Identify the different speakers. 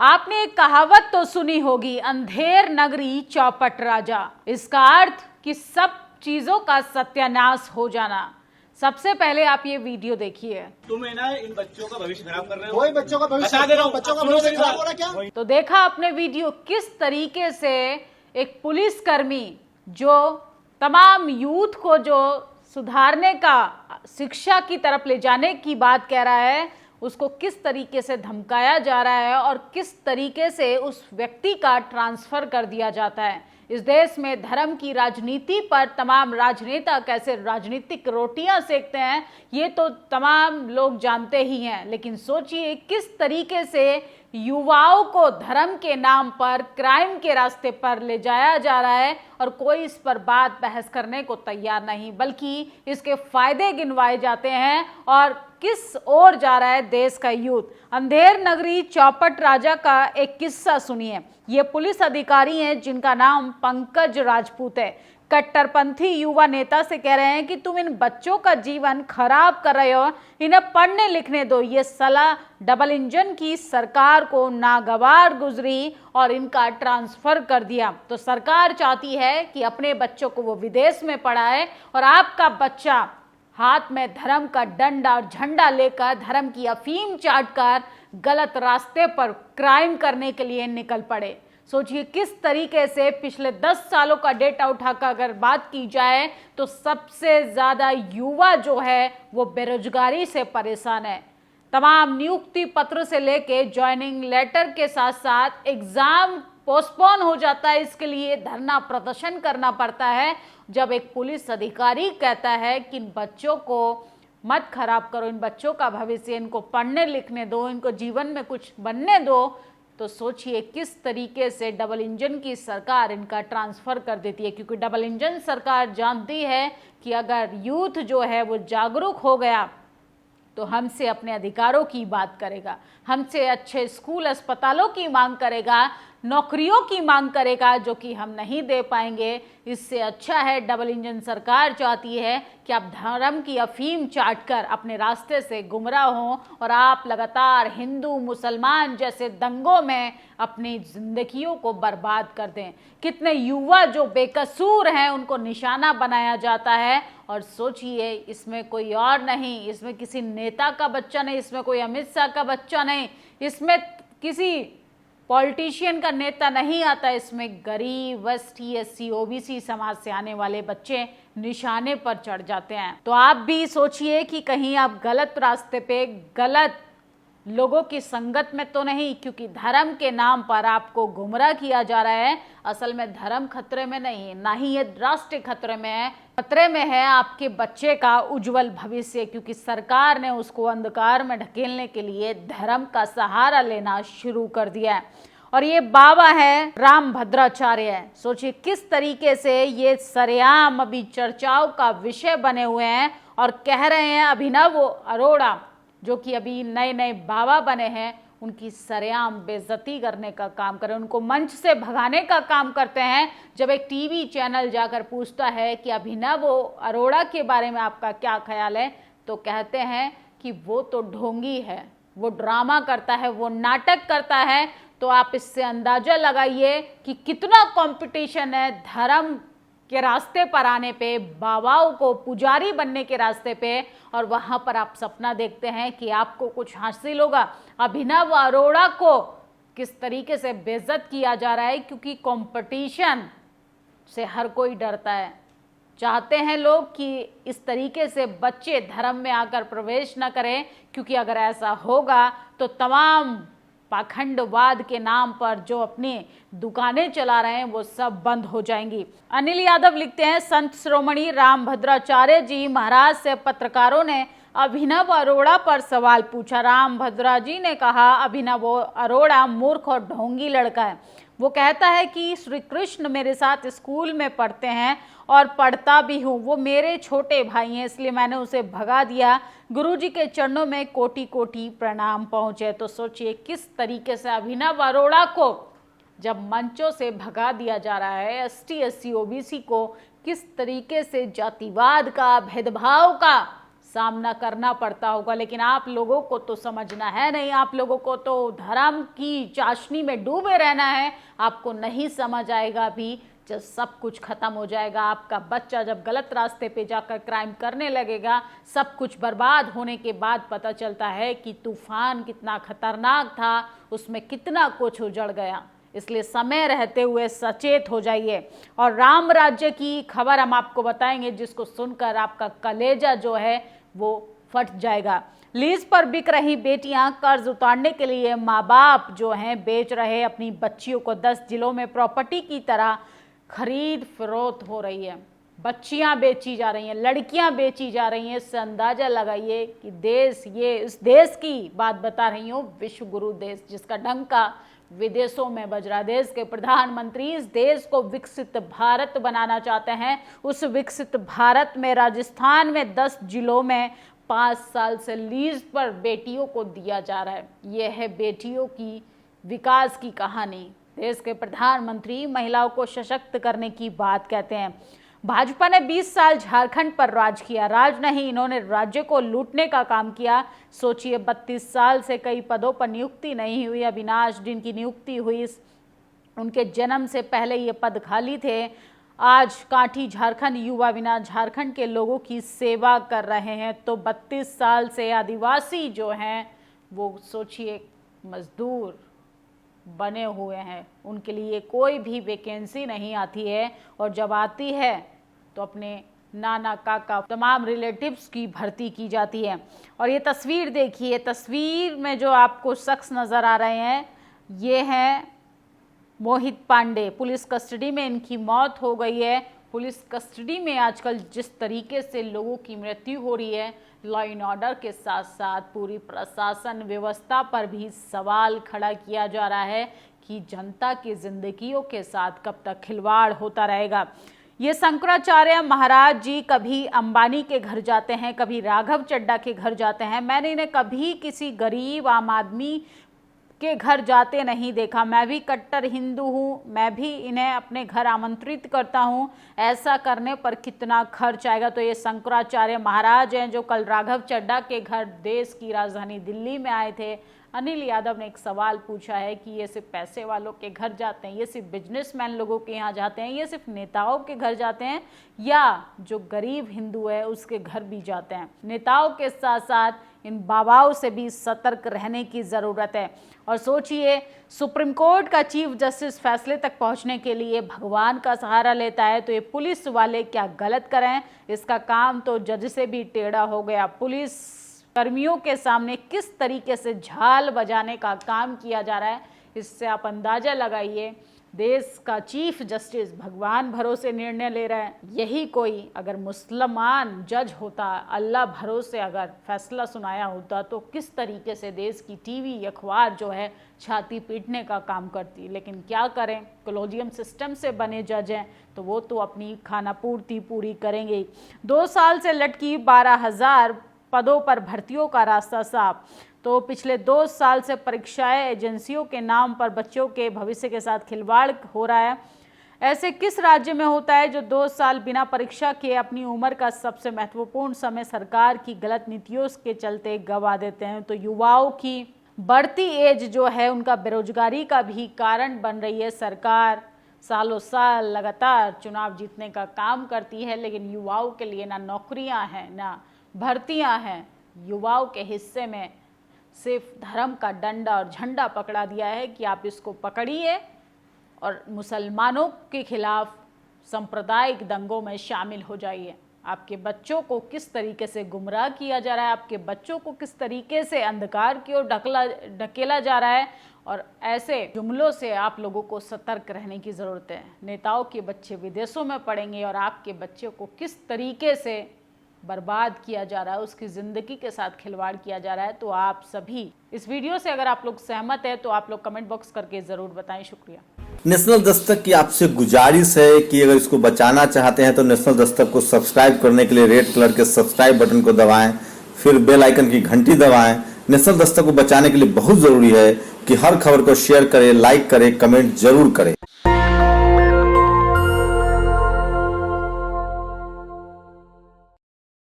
Speaker 1: आपने एक कहावत तो सुनी होगी, अंधेर नगरी चौपट राजा। इसका अर्थ कि सब चीजों का सत्यानाश हो जाना। सबसे पहले आप ये वीडियो देखिए।
Speaker 2: तुम है ना इन बच्चों का भविष्य खराब कर रहे हो।
Speaker 3: कोई बच्चों का भविष्य
Speaker 2: बता दे रहा हूं,
Speaker 3: बच्चों का भविष्य खराब हो रहा क्या?
Speaker 1: तो देखा आपने वीडियो, किस तरीके से एक पुलिसकर्मी जो तमाम यूथ को जो सुधारने का, शिक्षा की तरफ ले जाने की बात कह रहा है, उसको किस तरीके से धमकाया जा रहा है और किस तरीके से उस व्यक्ति का ट्रांसफर कर दिया जाता है। इस देश में धर्म की राजनीति पर तमाम राजनेता कैसे राजनीतिक रोटियां सेकते हैं, ये तो तमाम लोग जानते ही हैं। लेकिन सोचिए किस तरीके से युवाओं को धर्म के नाम पर क्राइम के रास्ते पर ले जाया जा रहा है और कोई इस पर बात बहस करने को तैयार नहीं, बल्कि इसके फायदे गिनवाए जाते हैं। और किस ओर जा रहा है देश का यूथ। अंधेर नगरी चौपट राजा का एक किस्सा सुनिए। ये पुलिस अधिकारी हैं जिनका नाम पंकज राजपूत है। कट्टरपंथी युवा नेता से कह रहे हैं कि तुम इन बच्चों का जीवन खराब कर रहे हो, इन्हें पढ़ने लिखने दो। ये सलाह डबल इंजन की सरकार को नागवार गुजरी और इनका ट्रांसफर कर दिया। तो सरकार चाहती है कि अपने बच्चों को वो विदेश में पढ़ाए और आपका बच्चा हाथ में धर्म का डंडा और झंडा लेकर धर्म की अफीम चाटकर गलत रास्ते पर क्राइम करने के लिए निकल पड़े। सोचिए किस तरीके से पिछले 10 सालों का डेटा उठाकर अगर बात की जाए तो सबसे ज्यादा युवा जो है वो बेरोजगारी से परेशान है। तमाम नियुक्ति पत्र से लेके ज्वाइनिंग लेटर के साथ साथ एग्जाम पोस्टपोन हो जाता है। इसके लिए धरना प्रदर्शन करना पड़ता है। जब एक पुलिस अधिकारी कहता है कि इन बच्चों को मत खराब करो, इन बच्चों का भविष्य, इनको पढ़ने लिखने दो, इनको जीवन में कुछ बनने दो, तो सोचिए किस तरीके से डबल इंजन की सरकार इनका ट्रांसफर कर देती है। क्योंकि डबल इंजन सरकार जानती है कि अगर यूथ जो है वो जागरूक हो गया तो हमसे अपने अधिकारों की बात करेगा, हमसे अच्छे स्कूल अस्पतालों की मांग करेगा, नौकरियों की मांग करेगा, जो कि हम नहीं दे पाएंगे। इससे अच्छा है डबल इंजन सरकार चाहती है कि आप धर्म की अफीम चाटकर अपने रास्ते से गुमराह हों और आप लगातार हिंदू मुसलमान जैसे दंगों में अपनी जिंदगियों को बर्बाद कर दें। कितने युवा जो बेकसूर हैं उनको निशाना बनाया जाता है। और सोचिए इसमें कोई और नहीं, इसमें किसी नेता का बच्चा नहीं, इसमें कोई अमित शाह का बच्चा नहीं, इसमें किसी पॉलिटिशियन का नेता नहीं आता। इसमें गरीब, एसटी, एससी, ओबीसी समाज से आने वाले बच्चे निशाने पर चढ़ जाते हैं। तो आप भी सोचिए कि कहीं आप गलत रास्ते पे, गलत लोगों की संगत में तो नहीं, क्योंकि धर्म के नाम पर आपको गुमराह किया जा रहा है। असल में धर्म खतरे में नहीं है, ना ही ये राष्ट्र खतरे में है। खतरे में है आपके बच्चे का उज्जवल भविष्य, क्योंकि सरकार ने उसको अंधकार में ढकेलने के लिए धर्म का सहारा लेना शुरू कर दिया है। और ये बाबा है रामभद्राचार्य है। सोचिए किस तरीके से ये सरेआम अभी चर्चाओं का विषय बने हुए हैं और कह रहे हैं अभिनव अरोड़ा जो कि अभी नए नए बाबा बने हैं, उनकी सरेआम बेइज्जती करने का काम करें, उनको मंच से भगाने का काम करते हैं। जब एक टीवी चैनल जाकर पूछता है कि अभिनव अरोड़ा के बारे में आपका क्या ख्याल है, तो कहते हैं कि वो तो ढोंगी है, वो ड्रामा करता है, वो नाटक करता है। तो आप इससे अंदाजा लगाइए कि कितना कंपटीशन है धर्म के रास्ते पर आने पे, बाबाओं को पुजारी बनने के रास्ते पे, और वहां पर आप सपना देखते हैं कि आपको कुछ हासिल होगा। अभिनव अरोड़ा को किस तरीके से बेइज्जत किया जा रहा है, क्योंकि कंपटीशन से हर कोई डरता है। चाहते हैं लोग कि इस तरीके से बच्चे धर्म में आकर प्रवेश न करें, क्योंकि अगर ऐसा होगा तो तमाम पाखंडवाद के नाम पर जो अपनी दुकानें चला रहे हैं वो सब बंद हो जाएंगी। अनिल यादव लिखते हैं, संत श्रोमणी रामभद्राचार्य जी महाराज से पत्रकारों ने अभिनव अरोड़ा पर सवाल पूछा। रामभद्रा जी ने कहा अभिनव अरोड़ा मूर्ख और ढोंगी लड़का है। वो कहता है कि श्री कृष्ण मेरे साथ स्कूल में पढ़ते हैं और पढ़ता भी हूँ, वो मेरे छोटे भाई हैं, इसलिए मैंने उसे भगा दिया। गुरुजी के चरणों में कोटि कोटि प्रणाम पहुँचे। तो सोचिए किस तरीके से अभिनव अरोड़ा को जब मंचों से भगा दिया जा रहा है, ST SC OBC को किस तरीके से जातिवाद का, भेदभाव का सामना करना पड़ता होगा। लेकिन आप लोगों को तो समझना है नहीं, आप लोगों को तो धर्म की चाशनी में डूबे रहना है। आपको नहीं समझ आएगा भी जब सब कुछ खत्म हो जाएगा। आपका बच्चा जब गलत रास्ते पे जाकर क्राइम करने लगेगा, सब कुछ बर्बाद होने के बाद पता चलता है कि तूफान कितना खतरनाक था, उसमें कितना कुछ उजड़ गया। इसलिए समय रहते हुए सचेत हो जाइए। और राम राज्य की खबर हम आपको बताएंगे जिसको सुनकर आपका कलेजा जो है वो फट जाएगा। लीज पर बिक रही बेटियां, कर्ज उतारने के लिए माँ बाप जो हैं बेच रहे अपनी बच्चियों को। 10 जिलों में प्रॉपर्टी की तरह खरीद फरोख्त हो रही है। बच्चियां बेची जा रही हैं, लड़कियां बेची जा रही हैं। इससे अंदाजा लगाइए कि देश, ये इस देश की बात बता रही हूँ, विश्व गुरु देश जिसका डंका विदेशों में बज रहा। देश के प्रधानमंत्री इस देश को विकसित भारत बनाना चाहते हैं। उस विकसित भारत में राजस्थान में 10 जिलों में 5 साल से लीज पर बेटियों को दिया जा रहा है। यह है बेटियों की विकास की कहानी। देश के प्रधानमंत्री महिलाओं को सशक्त करने की बात कहते हैं। भाजपा ने 20 साल झारखंड पर राज किया। राज नहीं, इन्होंने राज्य को लूटने का काम किया। सोचिए, 32 साल से कई पदों पर नियुक्ति नहीं हुई। अविनाश जिनकी नियुक्ति हुई, उनके जन्म से पहले ये पद खाली थे। आज कांठी झारखंड युवा अविनाश झारखंड के लोगों की सेवा कर रहे हैं। तो 32 साल से आदिवासी जो हैं वो सोचिए मजदूर बने हुए हैं। उनके लिए कोई भी वैकेंसी नहीं आती है, और जब आती है तो अपने नाना काका तमाम रिलेटिव्स की भर्ती की जाती है। और ये तस्वीर देखिए, तस्वीर में जो आपको शख्स नज़र आ रहे हैं ये हैं मोहित पांडे। पुलिस कस्टडी में इनकी मौत हो गई है। पुलिस कस्टडी में आजकल जिस तरीके से लोगों की मृत्यु हो रही है, लॉ एंड ऑर्डर के साथ साथ पूरी प्रशासन व्यवस्था पर भी सवाल खड़ा किया जा रहा है कि जनता की जिंदगियों के साथ कब तक खिलवाड़ होता रहेगा। ये शंकराचार्य महाराज जी कभी अंबानी के घर जाते हैं, कभी राघव चड्ढा के घर जाते हैं। मैंने इन्हें कभी किसी गरीब आम आदमी के घर जाते नहीं देखा। मैं भी कट्टर हिंदू हूँ, मैं भी इन्हें अपने घर आमंत्रित करता हूँ। ऐसा करने पर कितना खर्च आएगा। तो ये शंकराचार्य महाराज हैं जो कल राघव चड्ढा के घर देश की राजधानी दिल्ली में आए थे। अनिल यादव ने एक सवाल पूछा है कि ये सिर्फ पैसे वालों के घर जाते हैं, ये सिर्फ बिजनेसमैन लोगों के यहाँ जाते हैं, ये सिर्फ नेताओं के घर जाते हैं, या जो गरीब हिंदू है उसके घर भी जाते हैं। नेताओं के साथ साथ इन बाबाओं से भी सतर्क रहने की ज़रूरत है। और सोचिए, सुप्रीम कोर्ट का चीफ जस्टिस फैसले तक पहुंचने के लिए भगवान का सहारा लेता है, तो ये पुलिस वाले क्या गलत करें। इसका काम तो जज से भी टेढ़ा हो गया। पुलिस कर्मियों के सामने किस तरीके से झाल बजाने का काम किया जा रहा है, इससे आप अंदाजा लगाइए। देश का चीफ जस्टिस भगवान भरोसे निर्णय ले रहा है। यही कोई अगर मुसलमान जज होता, अल्लाह भरोसे अगर फैसला सुनाया होता, तो किस तरीके से देश की टीवी अखबार जो है छाती पीटने का काम करती। लेकिन क्या करें, कोलोजियम सिस्टम से बने जज हैं तो वो तो अपनी खाना पूर्ति पूरी करेंगे। 2 साल से लटकी 12,000 पदों पर भर्तियों का रास्ता साफ। तो पिछले 2 साल से परीक्षाएं एजेंसियों के नाम पर बच्चों के भविष्य के साथ खिलवाड़ हो रहा है। ऐसे किस राज्य में होता है जो 2 साल बिना परीक्षा के अपनी उम्र का सबसे महत्वपूर्ण समय सरकार की गलत नीतियों के चलते गंवा देते हैं। तो युवाओं की बढ़ती एज जो है उनका बेरोजगारी का भी कारण बन रही है। सरकार सालों साल लगातार चुनाव जीतने का काम करती है, लेकिन युवाओं के लिए ना नौकरियां हैं ना भर्तियां हैं। युवाओं के हिस्से में सिर्फ धर्म का डंडा और झंडा पकड़ा दिया है कि आप इसको पकड़िए और मुसलमानों के खिलाफ सांप्रदायिक दंगों में शामिल हो जाइए। आपके बच्चों को किस तरीके से गुमराह किया जा रहा है, आपके बच्चों को किस तरीके से अंधकार की ओर ढकेला जा रहा है, और ऐसे जुमलों से आप लोगों को सतर्क रहने की ज़रूरत है। नेताओं के बच्चे विदेशों में पढ़ेंगे और आपके बच्चों को किस तरीके से बर्बाद किया जा रहा है, उसकी ज़िंदगी के साथ खिलवाड़ किया जा रहा है। तो आप सभी इस वीडियो से अगर आप लोग सहमत है तो आप लोग कमेंट बॉक्स करके ज़रूर बताएं। शुक्रिया।
Speaker 4: नेशनल दस्तक की आपसे गुजारिश है कि अगर इसको बचाना चाहते हैं तो नेशनल दस्तक को सब्सक्राइब करने के लिए रेड कलर के सब्सक्राइब बटन को दबाएं, फिर बेल आइकन की घंटी दबाएं। नेशनल दस्तक को बचाने के लिए बहुत ज़रूरी है कि हर खबर को शेयर करें, लाइक करें, कमेंट जरूर करें।